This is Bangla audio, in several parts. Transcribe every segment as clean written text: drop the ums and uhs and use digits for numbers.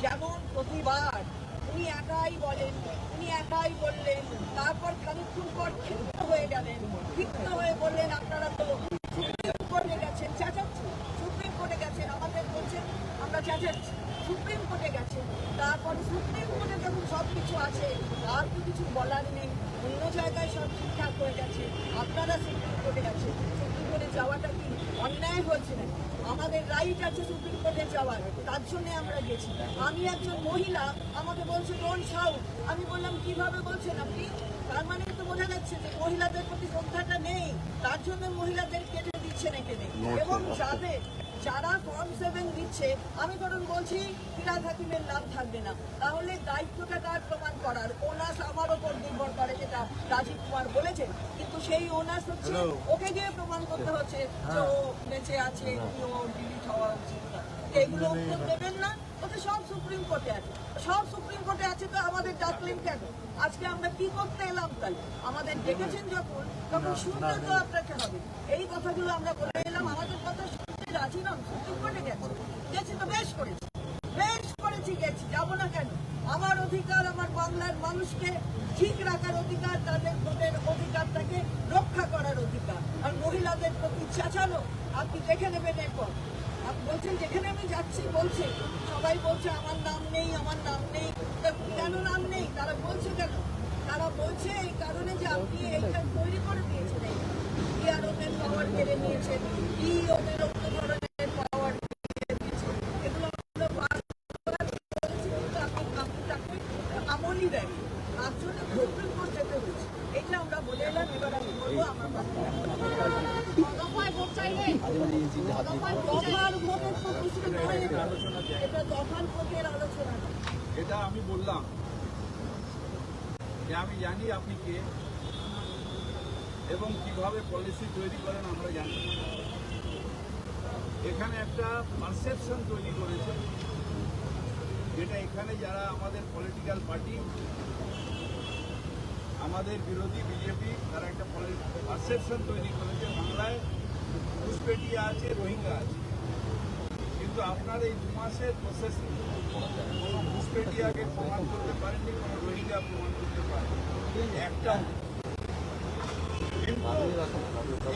যেমন প্রতিবার উনি একাই বলেন, উনি একাই বললেন, তারপর খানিকক্ষণ পর ক্ষিপ্ত হয়ে গেলেন, ক্ষিপ্ত হয়ে বললেন আপনারা তো সুপ্রিম কোর্টে গেছেন, চেঁচাচ্ছি, সুপ্রিম কোর্টে গেছেন, আমাদের বলছেন আমরা চেঁচাচ্ছি, সুপ্রিম কোর্টে গেছেন। তারপরে সুপ্রিম কোর্টে যখন সব কিছু আছে আর তো কিছু বলার নেই, অন্য জায়গায় সব ঠিকঠাক হয়ে গেছে, আপনারা সুপ্রিম কোর্টে গেছেন। সুপ্রিম কোর্টে যাওয়াটা কি অন্যায় হয়েছে নাকি? আমাদের রাইট আছে সুপ্রিম কোর্টে যাওয়ার, তার জন্য আমরা গেছি। আমি একজন মহিলা, আমাকে বলছে ডোন্ট শাউট। আমি বললাম কিভাবে বলছেন আপনি? তার মানে তো বোঝা যাচ্ছে যে মহিলাদের প্রতি শ্রদ্ধাটা নেই, তার জন্য মহিলাদের কেটে দিচ্ছেন এখানে। এবং যারা ফর্ম 7 দিচ্ছে, আমি ধরুন বলছি ফিরহাদ হাকিমের নাম থাকবে না, তাহলে দায়িত্বটা তার প্রমাণ করার ওনাস আমার ওপর নির্ভর করে, যেটা রাজীব কুমার বলেছেন। কিন্তু সেই ওনাস হচ্ছে ওকে গিয়ে প্রমাণ করতে হচ্ছে যে ও বেঁচে আছে, ও ডিলিট হওয়া উচিত না। এগুলো উত্তর দেবেন না, ওতে সব সুপ্রিম কোর্টে আছে, সব সুপ্রিম কোর্টে আছে। তো আমাদের ডাকলেন কেন? আজকে আমরা কি করতে এলাম? তাই আমাদের ডেকেছেন যখন, তখন শুনতে তো আপনাকে হবে। এই কথাগুলো আমরা বলে এলাম, আমাদের কথা শুনতে রাজি নন। সুপ্রিম কোর্টে গেছি তো বেশ করেছি, গেছি, যাবো না কেন? আমার অধিকার, আমার বাংলার মানুষকে ঠিক রাখার অধিকার, তাদের ভোটের অধিকারটাকে রক্ষা করার অধিকার। আর মহিলাদের প্রতি চেঁচানো আপনি দেখে নেবেন এরপর। আপনি বলছেন যেখানে আমি যাচ্ছি বলছে, সবাই বলছে আমার নাম নেই, আমার নাম নেই। কেন নাম নেই? তারা বলছে কেন? তারা বলছে এই কারণে যে আপনি এইটা তৈরি করে দিয়েছেন, ইআরওদের পাওয়ার কেড়ে নিয়েছেন, ইওদের অন্য ধরনের পাওয়ার কেড়ে দিয়েছেন। এগুলো আমরা আপনি তাকে আমলই দেন, তার জন্য সুপ্রিম কোর্ট যেতে হয়েছে। এটা আমরা বলে এলাম। এবার আমি বলবো আমার দফার ভোটের তো প্রশ্ন নয়, এটা দফার ভোটের আলোচনা। এটা আমি বললাম যে আমি জানি আপনি কে এবং কিভাবে পলিসি তৈরি করেন আমরা জানি। এখানে একটা পারসেপশন তৈরি করেছে, যেটা এখানে যারা আমাদের পলিটিক্যাল পার্টি, আমাদের বিরোধী বিজেপি, তারা একটা পারসেপশন তৈরি করেছে বাংলায় ঘুষপেটিয়া আছে, রোহিঙ্গা আছে। কিন্তু আপনার এই 2 মাসের প্রসেসে কোনো ঘুষপেটিয়াকে প্রমাণ করতে পারেননি, কোনো রোহিঙ্গা প্রমাণ করতে পারেনি একটা। কিন্তু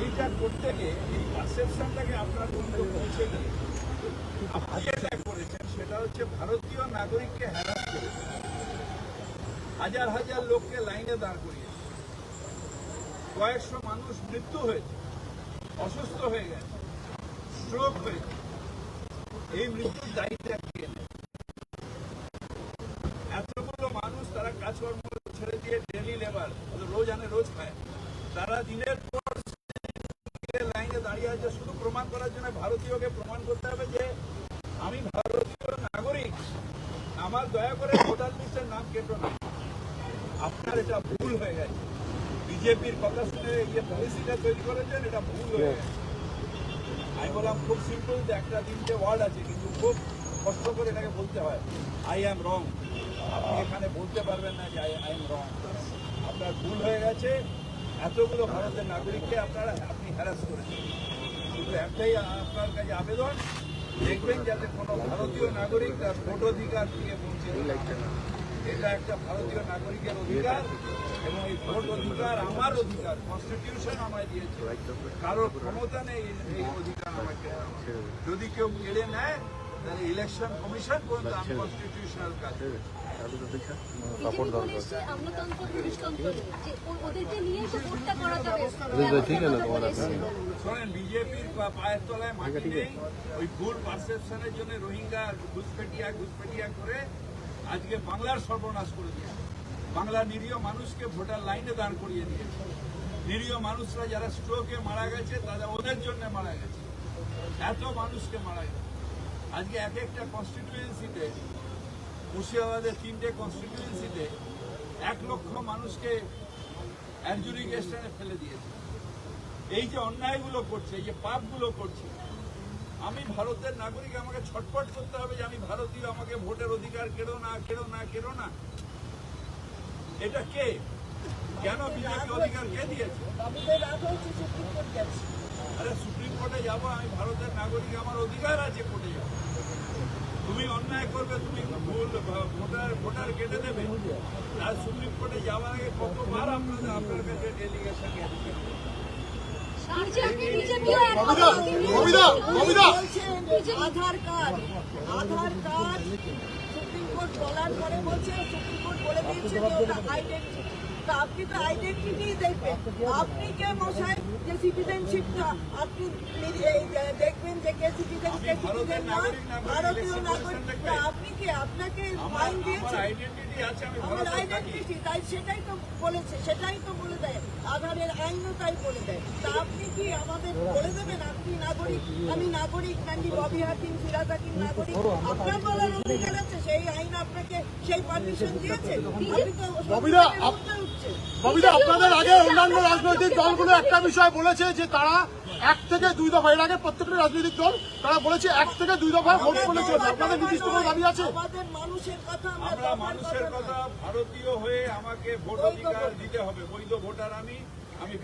এইটা করতে গিয়ে এই পারসেপশনটাকে আপনার মধ্যে পৌঁছে গিয়ে আপনি যেটা করেছেন সেটা হচ্ছে ভারতীয় নাগরিককে হ্যারাস করে হাজার হাজার লোককে লাইনে দাঁড় করিয়ে, কয়েকশো মানুষ মৃত্যু হয়েছে, অসুস্থ হয়ে গেছে, স্ট্রোক হয়েছে। এই মৃত্যুর দায়িত্ব কে নেয়? এতগুলো মানুষ তারা কাজকর্ম ছেড়ে দিয়ে ডেলি লেবার, রোজ আনে রোজ খায়, তারা দিনের পর লাইনে দাঁড়িয়ে আছে শুধু প্রমাণ করার জন্য। ভারতীয়কে প্রমাণ করতে হবে যে আমি ভারতীয় নাগরিক, আমার দয়া করে ভোটার লিস্টের নাম কেটো না। আপনার এটা ভুল হয়ে গেছে। বিজেপির কথা শুনে পলিসিটা তৈরি করেছেন, এটা ভুল হয়ে গেছে। আমি বললাম খুব সিম্পল, যে একটা 3টে ওয়ার্ড আছে, কিন্তু খুব কষ্ট করে এটাকে বলতে হয়, আই অ্যাম রং। আপনি এখানে বলতে পারবেন না যে আই এম রং। আপনার ভুল হয়ে গেছে। এতগুলো ভারতের নাগরিককে আপনি হ্যারাস করেছেন। শুধু একটাই আপনার কাছে আবেদন, দেখবেন যাতে কোনো ভারতীয় নাগরিক তার ভোট অধিকার থেকে বঞ্চিত না। এটা একটা ভারতীয় নাগরিকের অধিকার, এবং এই ভোট অধিকার আমার অধিকার, কনস্টিটিউশন আমায় দিয়েছে। কারোর ক্ষমতা নেই এই অধিকার আমাকে। যদি কেউ কেড়ে নেয় তাহলে ইলেকশন কমিশন পর্যন্ত আমি কনস্টিটিউশনাল কাজ। শোনেন, বিজেপির পায়ের তলায় মাটি নেই। ওই ভুল পারসেপশনের জন্য রোহিঙ্গা ঘুষপেটিয়া করে আজকে বাংলার সর্বনাশ করে দিয়েছে। বাংলার নিরীহ মানুষকে ভোটার লাইনে দাঁড় করিয়ে দিয়েছে। নিরীহ মানুষরা যারা স্ট্রোকে মারা গেছে, তারা ওদের জন্য মারা গেছে। এত মানুষকে মারা গেছে। আজকে এক একটা কনস্টিটিউয়েন্সিতে, মুর্শিদাবাদের 3টে কনস্টিটিউয়েন্সিতে 1 লক্ষ মানুষকে অ্যাডজুডিকেশনে ফেলে দিয়েছে। এই যে অন্যায়গুলো করছে, এই যে পাপগুলো করছে, আমি ভারতের নাগরিক, আমাকে ছটফট করতে হবে যে আমি ভারতীয়, আমাকে ভোটের অধিকার কেড়ো না। এটা কে? কেন বিজেপি অধিকার কে দিয়েছে? আরে সুপ্রিম কোর্টে যাবো, আমি ভারতের নাগরিক, আমার অধিকার আছে কোর্টে যাবো। তুমি অন্যায় করবে, তুমি ভুল ভোটার কেটে দেবে, আর সুপ্রিম কোর্টে যাওয়ার আগে কতবার আপনার কাছে ডেলিগেশন গেছে। আধার কার্ড সুপ্রিম কোর্ট বলার পরে বলছে, সুপ্রিম কোর্ট বলে দিয়েছে যে ওটা আইডেন্টিটি। তা আপনি তো আইডেন্টিটি দেখবেন, আপনি কে মশাই যে সিটিজেনশিপটা আপনি দেখবেন যে কে সিটিজেন কে সিটিজেন না, ভারতীয় নাগরিক। তা আপনি কি, আপনাকে ফাইন দিয়েছে আইডেন্টিটি আছে, আমি আমার আইডেন্টিটি, তাই সেটাই তো বলেছে, সেটাই তো বলে দেয় আধারের আইনও তাই বলে দেয়। তা আপনি কি আমাদের বলে দেবেন আপনি নাগরিক, আমি নাগরিক নাকি ববি হাকিম ফিরাজ হাকিম নাগরিক? আপনার বলার অধিকার আছে, সেই আইন আপনাকে সেই পারমিশন দিয়েছে। আপনি তো ববিদা, উঠছে। ববিদা, আপনাদের আগে অন্যান্য রাজনৈতিক দলগুলো একটা বিষয় বলেছে যে তারা 1 থেকে 2 দফা, এর আগে প্রত্যেকটা রাজনৈতিক দল তারা বলেছে 1 থেকে 2 দফা ভোট করলে চলবে। আপনাদের নির্দিষ্ট কোনো দাবি আছে? আমাদের মানুষের কথা আমরা মানুষের কথা, ভারতীয় হয়ে আমাকে ভোট অধিকার দিতে হবে। বৈধ ভোটার আমি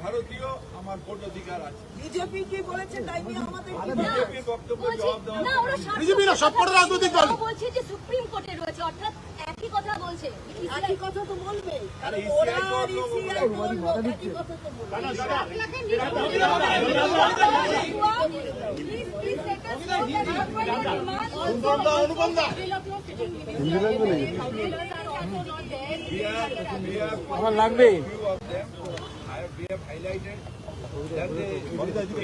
ভারতীয়, আমার ভোট অধিকার আছে। বিজেপি কি বলেছে তাই নিয়ে আমাদের বিজেপির বক্তব্য জবাব দেওয়া না, ওরা বিজেপি না, সবকটা রাজনৈতিক দল বলছে যে সুপ্রিম কোর্টে রয়েছে, অর্থাৎ একই কথা বলছে। একই কথা তো বলবে, আরে ওরা ECI আর ECI বললো, একই কথা তো বলবে। আমার লাগবে। We have highlighted that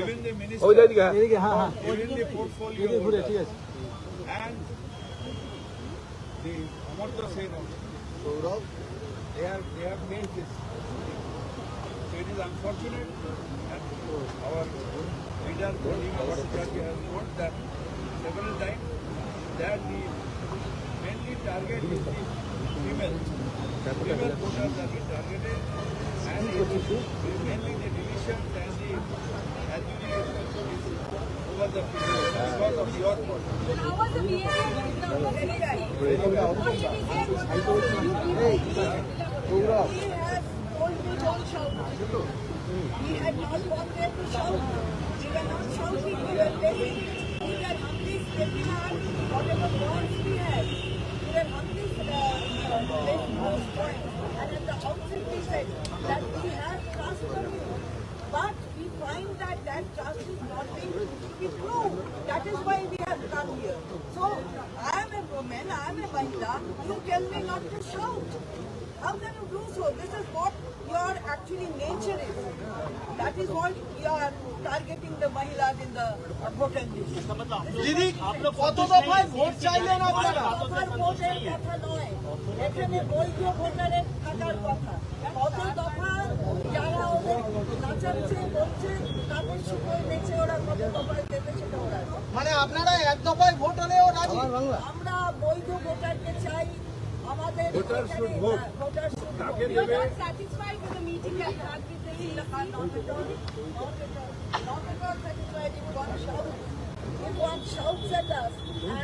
even the minister, even the portfolio holders and the Amartya Sen also, they have made this. So it is unfortunate that our leader Pranab Bhattacharya has wrote that several times that the mainly target is the female voters are being targeted, and mainly the divisions and the adjudication is over the female because of your fault. He has told me don't shout. He had not gone there to shout. We were not shouting, we were begging. We were humbly stepping out whatever bonds we had. We were humbly making those points. And at the outset we said that we have trust on you. But we find that that trust is not being to be proved. That is why we have come here. So I am a woman, I am a Mahila. You tell me not to shout. How can you do so? This is what your actually nature is. That is what you are targeting the Mahilas in the voter list. দিদি, কত দফায় ভোট চাইলেন আপনারা? দফার ভোটের কথা নয়, এখানে বৈধ ভোটারের থাকার কথা। কত দফা যারা ওদের নাচাচ্ছে বলছে তাদের সুযোগ নেচে ওরা কত দফায় দেবে সেটা ওরা। মানে আপনারা 1 দফায় ভোট হলেও রাজি? আমরা বৈধ ভোটারকে চাই, আমাদের Voters should vote. Voter should তাকে ভোট। দেবে। satisfied with the meeting that you had with the not at all satisfied if one shouts. If one shouts at us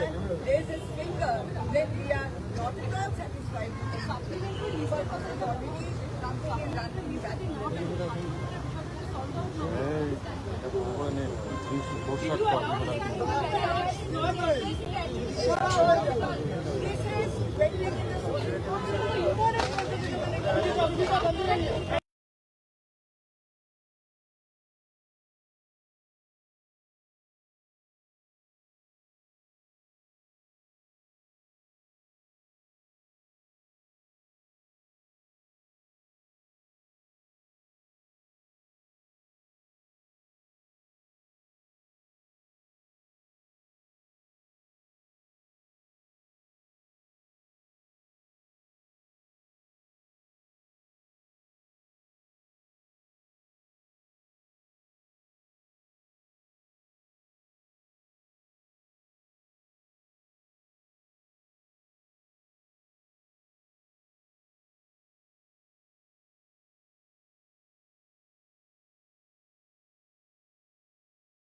and raises finger, then we are not at all satisfied. A supplementary result was already something in London. We value not Did you allow